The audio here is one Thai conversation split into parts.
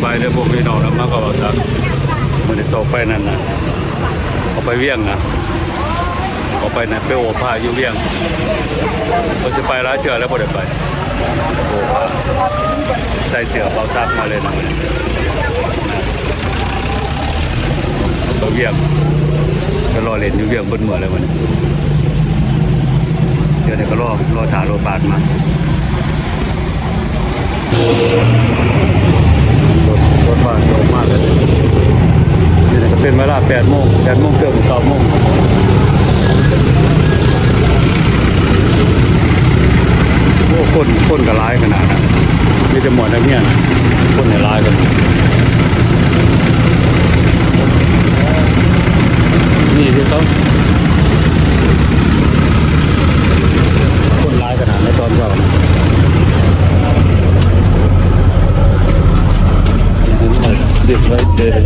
บายเด้อพวกพี่น้องนะมาก็ว่าซักมันได้สอบไปนั่นนะเอาไปเวียงนะเอาไปนั่นไปโอภาอยู่เวียงบ่สิไปหลายเทื่อแล้วบ่ได้ไปโอภาใส่เสื้อเปาซักมาเลยนะไปเวียงก็รอเล่นอยู่เวียงเบิดมื้อแล้วมันเดี๋ยวนี้ก็รอถ่ารถบัสมารถบัสโดนมากเลยนี่ก็เป็นเวลา8 โมงเกือบ9 โมงโอ้คนก็ร้ายขนาดนั้นมีแต่หมดนักเรียนคนเนี่ยร้ายกันนี่ที่เขาคนร้ายขนาดในตอนเช้าSit right there.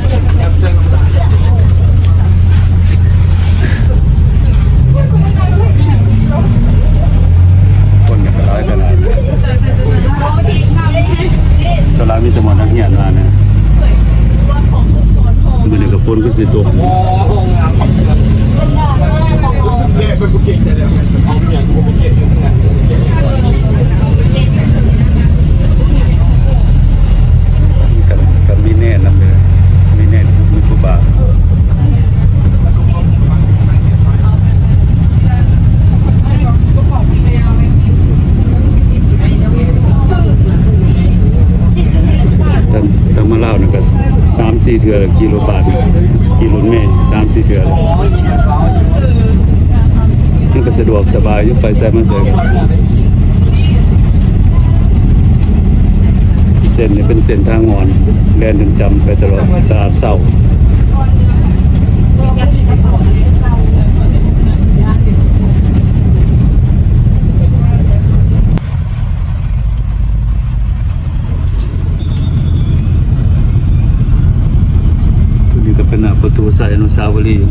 คนกับร้ายกันเลยสลามีจำนวนนักเรียนมาเนี่ยมือหนึ่งกับฝนก็สิตกกับมีแน่นำเลยมีแน่มีผู้บ่าวแต่มาเล่าเนี่ยก็3-4 เทื่อกิโลบาทกิโลเมตร3-4 เทื่อมันก็สะดวกสบายอยู่ไปใส่มาใส่เส้นนี่เป็นเส้นทางงอนแล่นจำไปตลอดตลาดเศร้าตัวนี้ก็เป็นประตูสายอนุสาวรีย์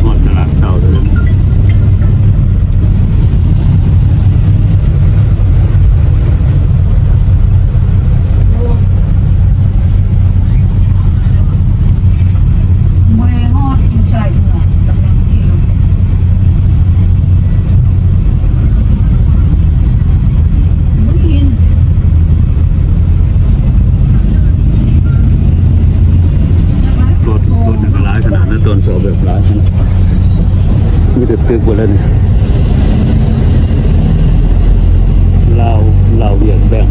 หอดตลาดเศร้าเลยรถก็ร้ายขนาดนั้นตอนสอบแบบร้ายขนาดมีแต่ตึกหมดแล้วเนี่ยเราเวียงแบ่ง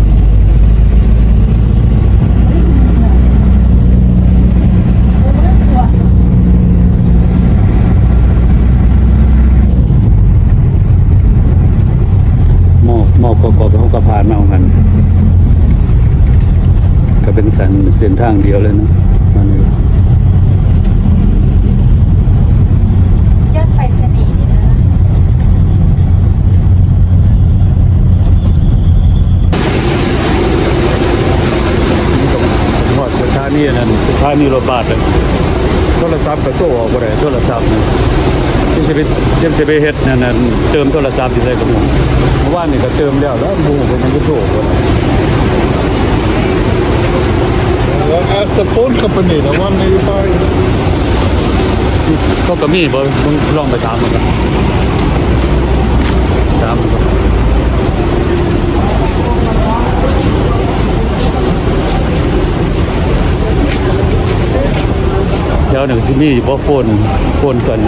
หม้อกอกเขาก็ผ่านมากันก็เป็นเส้นทางเดียวเลยนะมันนี่นั่นสุดท้ายมีรถบัสโทรศัพท์ก็โทรออกบ่ได้โทรศัพท์ยังสิไปเฮ็ดนั่นเติมโทรศัพท์อยู่ได้กับผมเมื่อวานนี่ก็เติมแล้วบ่ฮู้ว่ามันจะโทรบ่ได้ Ask the phone company the one that you buy เขาก็มีบ่มึงลองไปถามมันกันถามมันก่อนเดี๋ยวหนึ่งซิมี่บ่โฟนกัน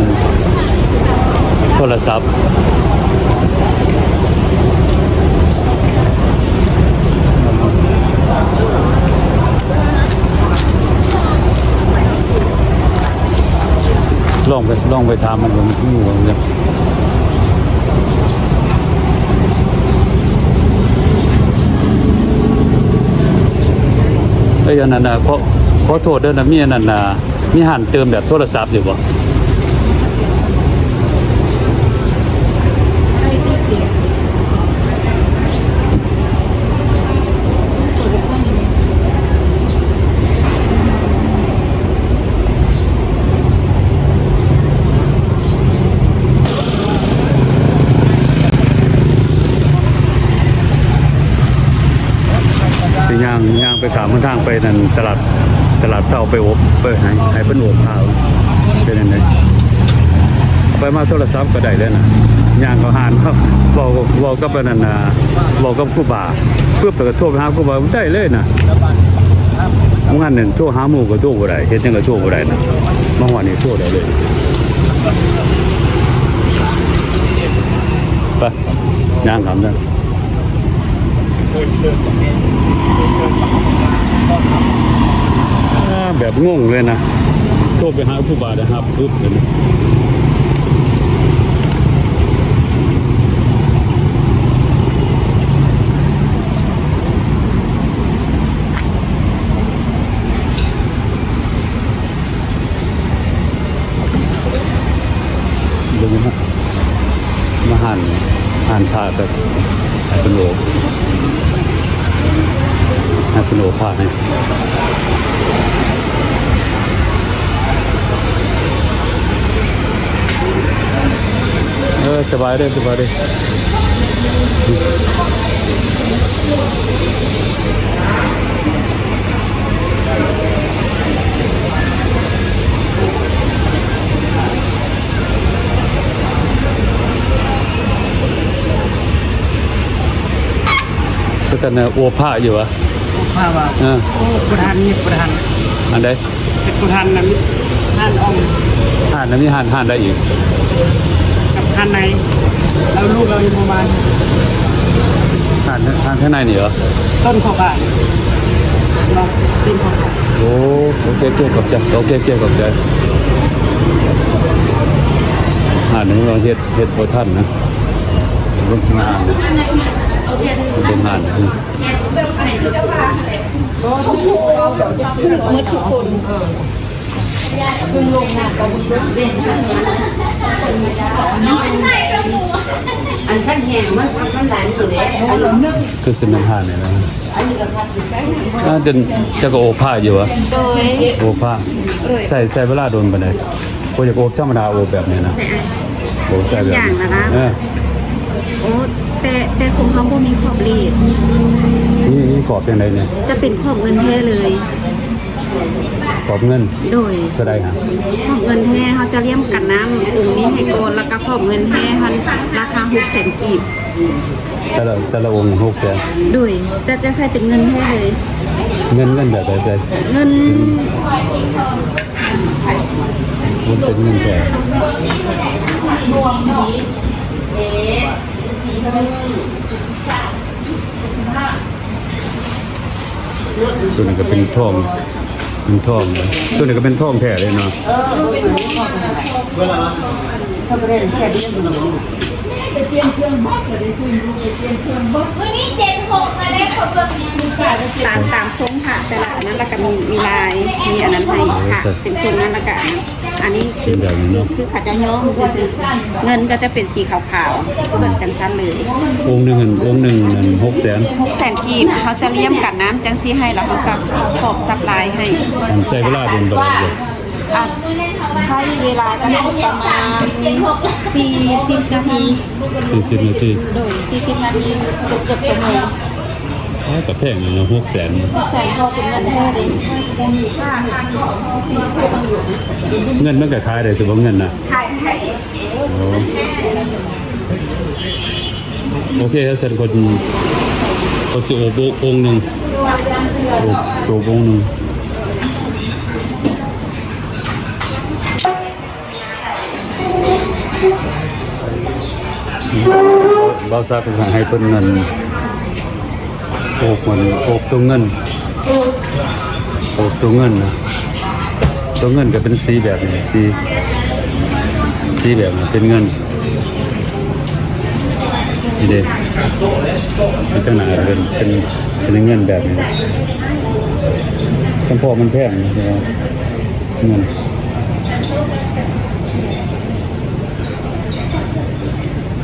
โทรศัพท์ลองไปถามมันว่ามันอยู่เนี่ยไอ้อันนั้นน่ะขอโทษเด้อนะมีอันนั้นน่ะมีหันเติมแบบโทรศัพท์อยู่บ่ ไปถามคนทางไปนั่นตลาดเช้าไปอบไปให้เพิ่นอบข้าวเป็นจังได๋เอาไปมาโทรศัพท์ก็ได้แล้วนะย่างเขาหานครับเว้ากับอันนั้นน่ะเว้ากับครูบาเพื่อไปก็โทรไปหาครูบาได้เลยนะงานนั้นโทรหาหมู่ก็โทรบ่ได้เฮ็ดจังก็โทรบ่ได้นะมาฮอดนี่โทรได้เลยไปย่างครับนะแบบงงเลยนะโทรไปหาครูบานะครับปึ๊บเลยนะดูนะมาหั่นผ้าแบบเป็นโลผ้าให้สบายเลยก็จะเนี่ยโอผ้าอยู่วะผ้าว่าโอ้ประธานอันใดเป็นประธานนั้นท่านอ้อม ห่านนั้นมีห่านได้อีกกับท่านในแล้วลูกเราอยู่ประมาณห่านข้างในนี่เหรอต้นขอบอ่ะเราต้นขอบโอ้โอเคเกี่ยวกับใจห่านนี้เราเฮ็ดโบท่านนะรุ่นงานเป็นงานมืดทุกคนคือลงงานกับเด่นอันขั้นแห่งมันหลายอยู่เลยคือสินห่านเนี่ยนะเดินจะก็โอผ้าอยู่วะโอผ้าใส่เวลาโดนไปไหนก็จะโอธรรมดาโอแบบนี้นะโอใส่แบบนี้โอ้แต่ของเขาบ่มีขอบรีดนี่ขอบยังไงเนี่ยจะเป็นขอบเงินแท้เลยขอบเงินโดยจะได้ฮะขอบเงินแท้เขาจะเลี่ยมกันน้ำองค์นี้ให้โกนแล้วก็ขอบเงินแท้พันราคา600,000 กีบแต่ละองค์600,000โดยจะใส่เป็นเงินแท้เลยเงินแบบไหนใส่เงินมันเป็นเงินแท้ตัวนี้ก็เป็นทองตัวนี้ก็เป็นทองแท้เลยเนาะตามทรงค่ะแต่ละนั้นแล้วก็มีลายมีอันนั้นให้ค่ะเป็นทรงนั้นแล้วก็อันนี้คือขาจะย้อมเงินก็จะเป็นสีขาวๆคือแบบจังสั้นเลยองค์หนึ่งนั่น600,000 กีบเขาจะเลี่ยมกันน้ำจังซี่ให้แล้วเขาก็ขอบซับลายให้ใส่เวลาเป็นประมาณใช้เวลาก็ประมาณ40 นาทีโดย40 นาทีเกือบชั่วโมงกับแพงเลยเนาะ600,000ใส่พอเป็นเงินแท้ดิเงินมันก็ขายได้สิบ่เงินนะโอเคถ้าเสร็จคนสิโอโบองค์หนึ่งโซบองค์หนึ่งเราทราบเป็นให้เพิ่นเงินโอบตัวเงินนะตัวเงินก็เป็นสีแบบนี้สีแบบนี้เป็นเงินนี่เด้เป็นตั้งหนาเป็นเงินแบบนี้สัมพอมันแพงนะเงิน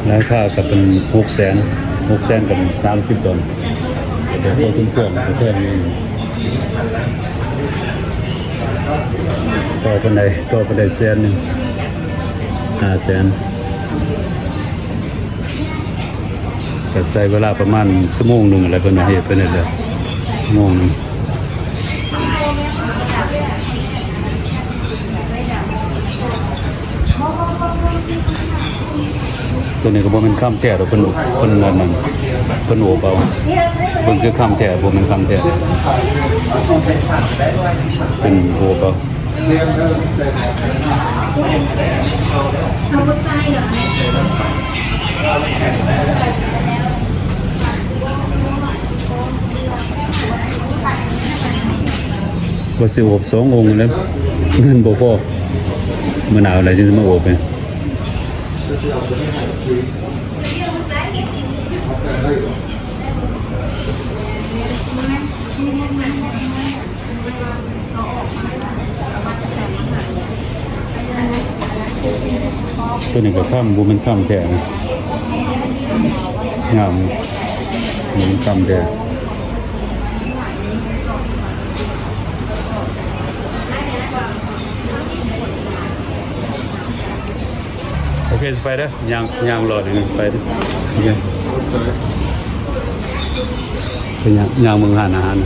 ราคาก็เป็น600,000กับ30 ดอลลาร์แต่พอสมควรก็แพงนี่ต่อไปได้100,000 500,000ก็ใช้เวลาประมาณชั่วโมงนึงอะไรเพิ่นเฮ็ดไปนั่นแหละชั่วโมงนึง ตัวนี้ก็บ่แม่นข้ามแท้ดอกเพิ่นนั่นเพิ่นโอบเอาเบิ่งคือข้ามแท้บ่แม่นข้ามแท้เป็นโอบเอาว่าสิโอบ2 องค์แล้วเงินบ่พอมื้อหนาวอะไรจึงจะมาโอบเนี่ยตัวนี้ก็ข้ามบ่แม่นข้ามแท้นะงามบ่แม่นข้ามแท้โอเคไปเด้อย่างรอดนึงไปเด้อโอเคเป็นย่างเมืองหาอาหาร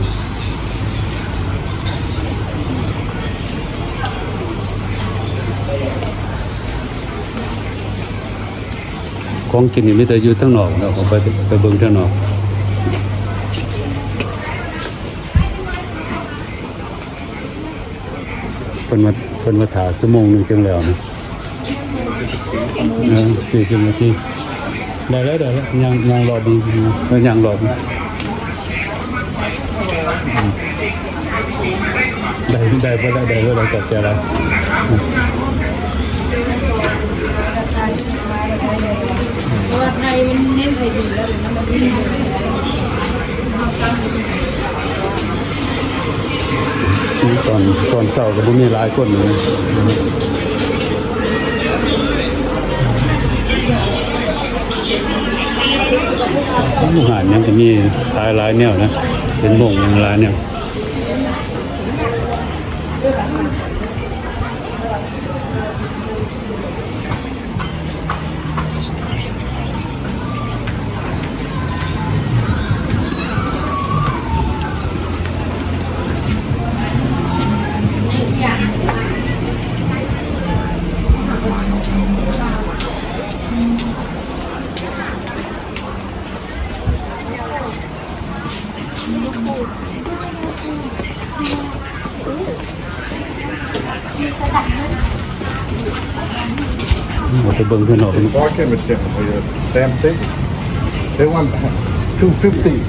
ของกินนี่มีแต่อยู่ข้างนอกเราก็ไปเบิ่งข้างนอกเพิ่นมาถ่าชั่วโมงนึงจังแล้วนะ40 นาทีได้แล้วยังรอดียังรอดีได้พอได้เวลาจับใจอะไรเพราะว่าไทยมันเน้นไทยดีแล้วนะมันไม่ตอนเช้าก็บ่มีหลายคนเลยอาหารยังจะมีหลายแนวนะเป็นบ่งอย่างหลายแนวไปเบิ่งเพิ่นออก Bargain with them for your damn thing. They want 250.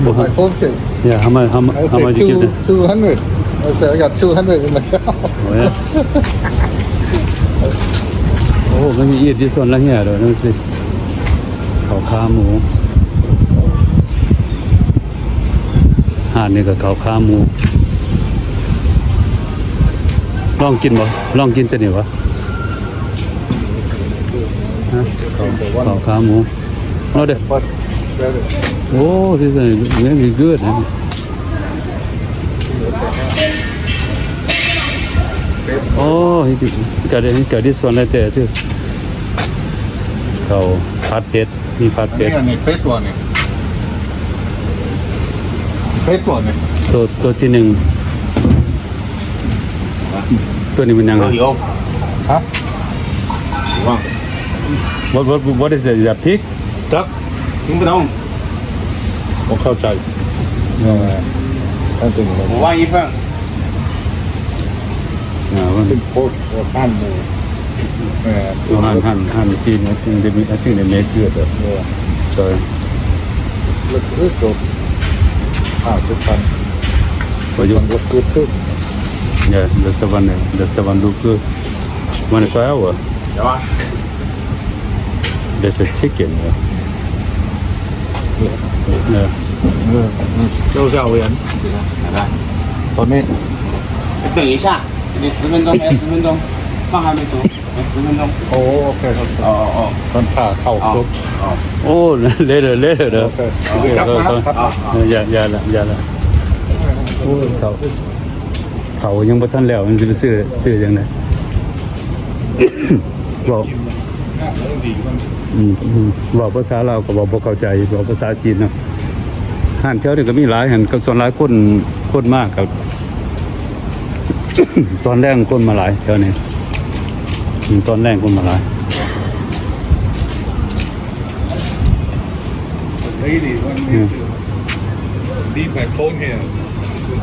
My phone case. Yeah, how much I said you give them? 200. I said I got 200 in the car. Oh, yeah. โอ้มันมีอีดที่ส่วนละเหี่ยเด้อนั่นสิข้าวขาหมูห่านนี่ก็ข้าวขาหมูลองกินบ่ลองกินแต่นี่วะฮะข้าวขาหมูเอาเด้อ But better. โอ้ this is very good นะโอ้got this one right there too เขาผัดเป็ดมีผัดเป็ด นี่เป็ดตัวนี้เป็ดตัวนี้ ตัวที่หนึ่งตัวนี้มันยังไง ฮะ what is it is that pig จัก 听不懂， ผมเข้าใจ นั่นจริงเลย 5万1份。 มัน เป็นโคตรข้ามหมูหั่นที่นี่ที่ได้มีที่ในเมตรเยอะเลยใช่ look good though 50,000 ประโยชน์ look good too yeah that's the one look good want to try our 有啊， there's a chicken yeah 6,000元来，ตอนนี้ 等一下，你10分钟，还有10分钟，饭还没熟，还10分钟。 โอเคครับ 哦。 ตอนผ่าเข่าซุป โอ้เละเด้อ โอเคกลับมาครับ อย่าละโอ้เขายังบ่ทันแล้วมันสิไปซื้อจังได๋บอกบอกภาษาลาวก็บอกบ่เข้าใจบอกภาษาจีนเนาะห้านแถวนี้ก็มีหลายหันก็ส่วนหลายคนมากครับ ตอนแรกคนมาหลายแถวนี้ ตอนแรกคนมาหลาย lady when we leave my phone here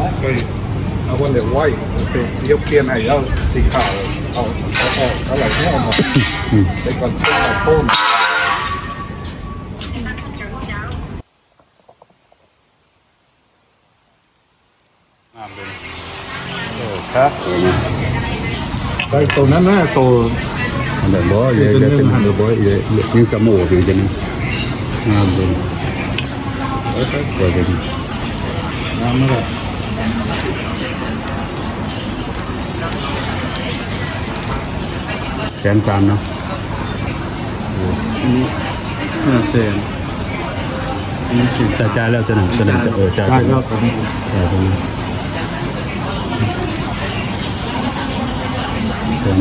okay I want it white เดี๋ยวเปลี่ยนให้เอาสีขาวเอาอะไรเนี่ยเอาหมดแต่ก่อนใช้ my phone ครับ ไปตัวนั้นนะตัว เดี๋ยวบ่เดี๋ยวเป็นหันเดี๋ยวบ่เดี๋ยวยิงสมูอยู่จังงามเลยสวยดีงามมาก130,000เนาะ500,000นี่สิ จ่ายแล้วตัวนั้นจ่าย ได้แล้วตอนนี้ จ่ายตรงนี้130,000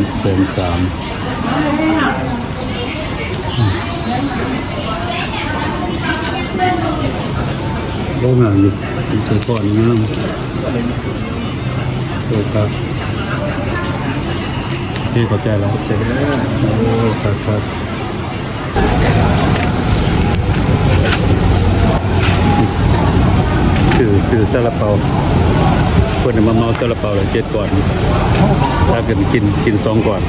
โรงงานอยู่สกอตงามโอ้ครับที่เข้าใจแล้วโอ้ครับสื่อซาลาเปาคนมาเมาซาลาเปาเลย7ก่อนถ้าเกิดกิน2ก่อน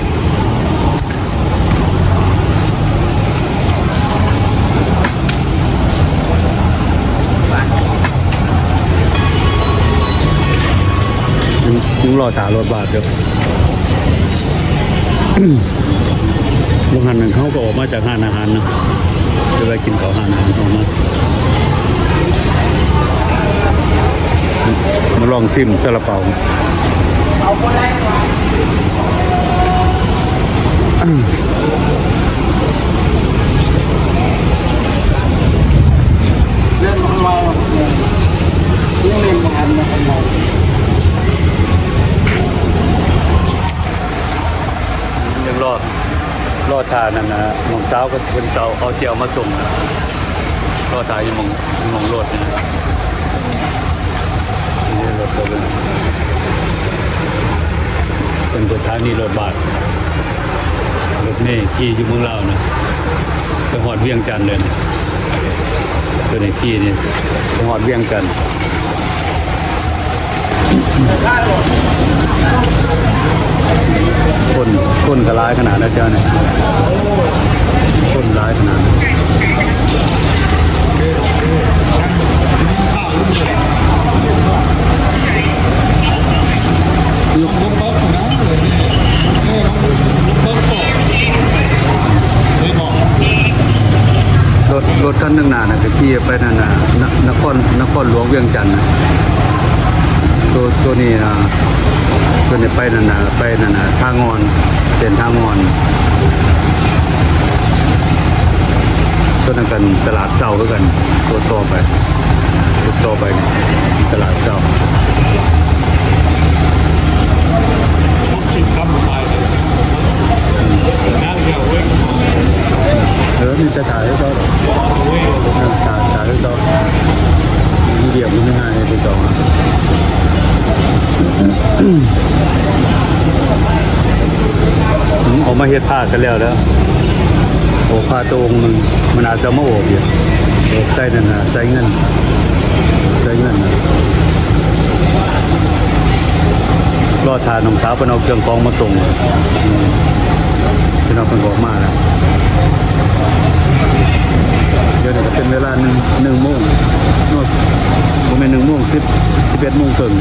ยังรอถ่ารถบาทเดียวโรงงานหนึ่งเขาก็ออกมาจากห้านอาหารนะจะไปกินข้าวห้านอาหารออกมาลองซิมซาลาเปาเล่นของเราเล่นของอันของเรา ยังรอดทานนั่นนะหมองเช้าก็คนเช้าเอาเจียวมาส่งนะรอดทานอยู่หมองรถนี่นะนี่รถตัวเป็นสถานีรถบัสรถนี่ขี่อยู่เมืองลาวนะไปหอดเวียงจันทน์เลยนะตัวนี้ขี่นี่ไปหอดเวียงจันทน์คนก็ร้ายขนาดนั้นเจ้าเนี่ยคนร้ายขนาดนั้นรถคันหนึ่งหนานะจะขี่ไปนั่นนะนครหลวงเวียงจันทน์นะตัวนี้นะตัวนี้ไปนั่นนะทางอนเส้นทางอนตัวนั้นกันตลาดเศร้าด้วยกันตัวต่อไปตลาดเศร้านี่จะถ่ายให้เขาถ่ายให้เขาเดี่ยวมันไม่ง่ายไปต่อออกมาเฮ็ดผ้ากันแล้วโอ้ผ้าตัวองค์มันอาจจะมาโอบอยู่ใส่นั่นนะใส่เงินนะรอทานน้องสาวเป็นเอาเครื่องกองมาส่งเป็นเอาเป็นบอกมาแล้วเดี๋ยวนี้ก็เป็นเวลา1 โมงผมเป็น1 โมง11 โมงครึ่ง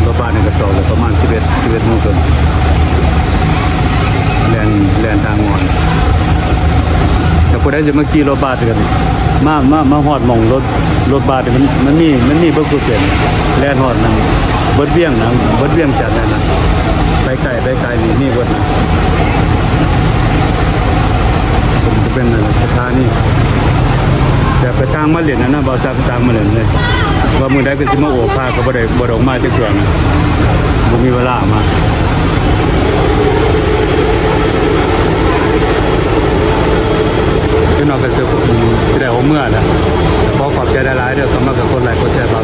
รถบ้านนี่ก็สอบเลยประมาณ11 โมงครึ่งแลนทางงอนแต่คนได้จะมาขี่รถบัสกันมาฮอดหม่องรถบัสมันมีบ่คือเส้นแล่นฮอดนั่นเบิดเวียงจัดนั่นน่ะไปไกลนี่เบิดนะผมจะเป็นสถานีแต่ไปทางมาเล่นนะบ่ซักทางมาเล่นเลยว่ามื้อใดก็สิมาโอ้พาก็บ่ได้ออกมาจักเทื่อนะบ่มีเวลามาพี่น้องก็สิได้เอาเมื่อแล้วขอขอบใจหลายๆเด้อสำหรับคนหลายคนแซ่บ